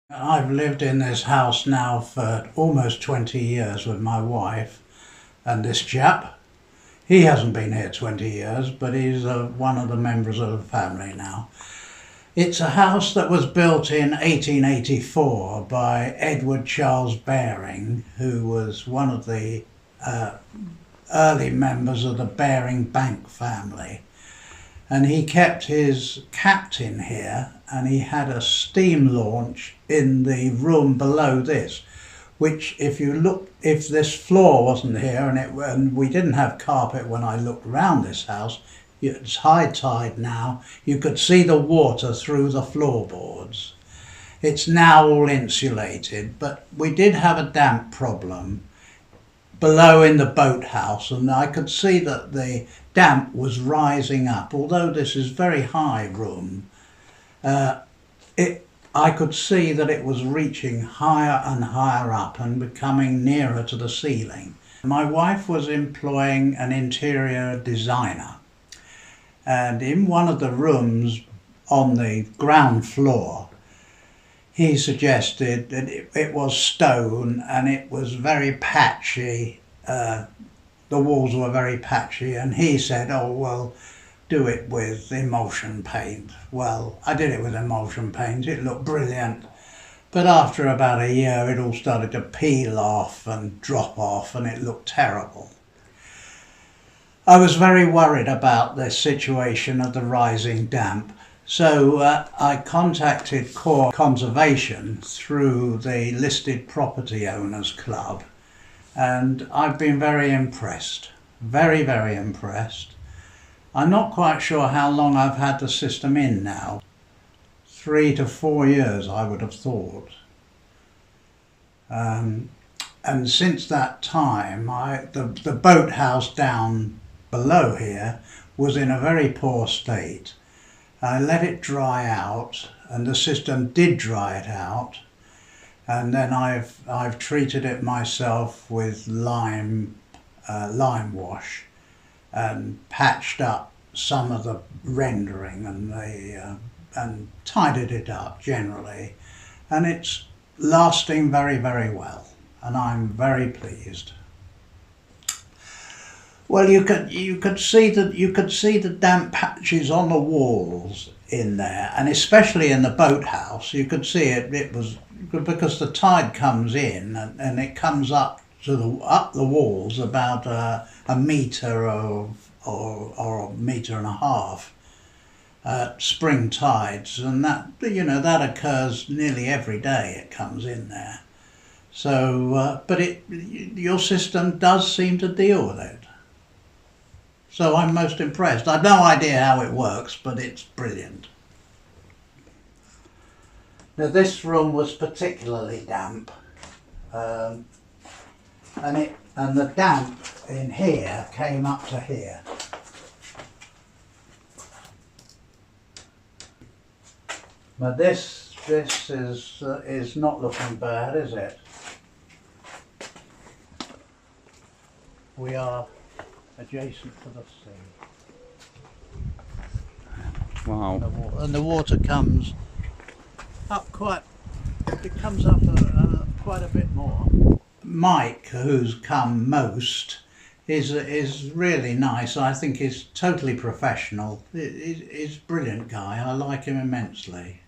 I've lived in this house now for almost 20 years with my wife and this chap. He hasn't been here 20 years, but he's one of the members of the family now. It's a house that was built in 1884 by Edward Charles Baring, who was one of the early members of the Baring Bank family. And he kept his captain here, and he had a steam launch in the room below this, which if this floor wasn't here and we didn't have carpet when I looked around this house, it's high tide now, you could see the water through the floorboards. It's now all insulated, but we did have a damp problem below in the boathouse, and I could see that the damp was rising up. Although this is very high room, I could see that it was reaching higher and higher up and becoming nearer to the ceiling. My wife was employing an interior designer, and in one of the rooms on the ground floor, he suggested that it was stone and it was very patchy. The walls were very patchy, and he said, "Oh, well, do it with emulsion paint." Well, I did it with emulsion paint. It looked brilliant. But after about a year, it all started to peel off and drop off, and it looked terrible. I was very worried about this situation of the rising damp. So I contacted Corps Conservation through the Listed Property Owners Club, and I've been very impressed, very, very impressed. I'm not quite sure how long I've had the system in now. 3 to 4 years, I would have thought. And since that time, the boathouse down below here was in a very poor state. I let it dry out, and the system did dry it out, and then I've treated it myself with lime wash and patched up some of the rendering and tidied it up generally, and it's lasting very, very well, and I'm very pleased. Well, you could see the damp patches on the walls in there, and especially in the boathouse. You could see it was because the tide comes in and it comes up the walls about a metre or a metre and a half at spring tides, and that occurs nearly every day. It comes in there. So, but your system does seem to deal with it. So I'm most impressed. I've no idea how it works, but it's brilliant. Now this room was particularly damp, and the damp in here came up to here. But this is not looking bad, is it? We are adjacent to the sea. Wow. And the water comes up quite a bit more. Mike, who's come most, is really nice. I think he's totally professional. He's a brilliant guy. I like him immensely.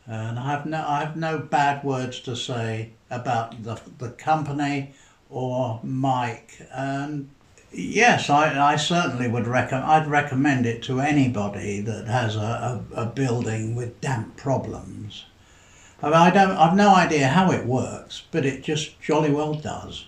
And I have no bad words to say about the company or Mike. And yes, I certainly would I'd recommend it to anybody that has a building with damp problems. I mean, I've no idea how it works, but it just jolly well does.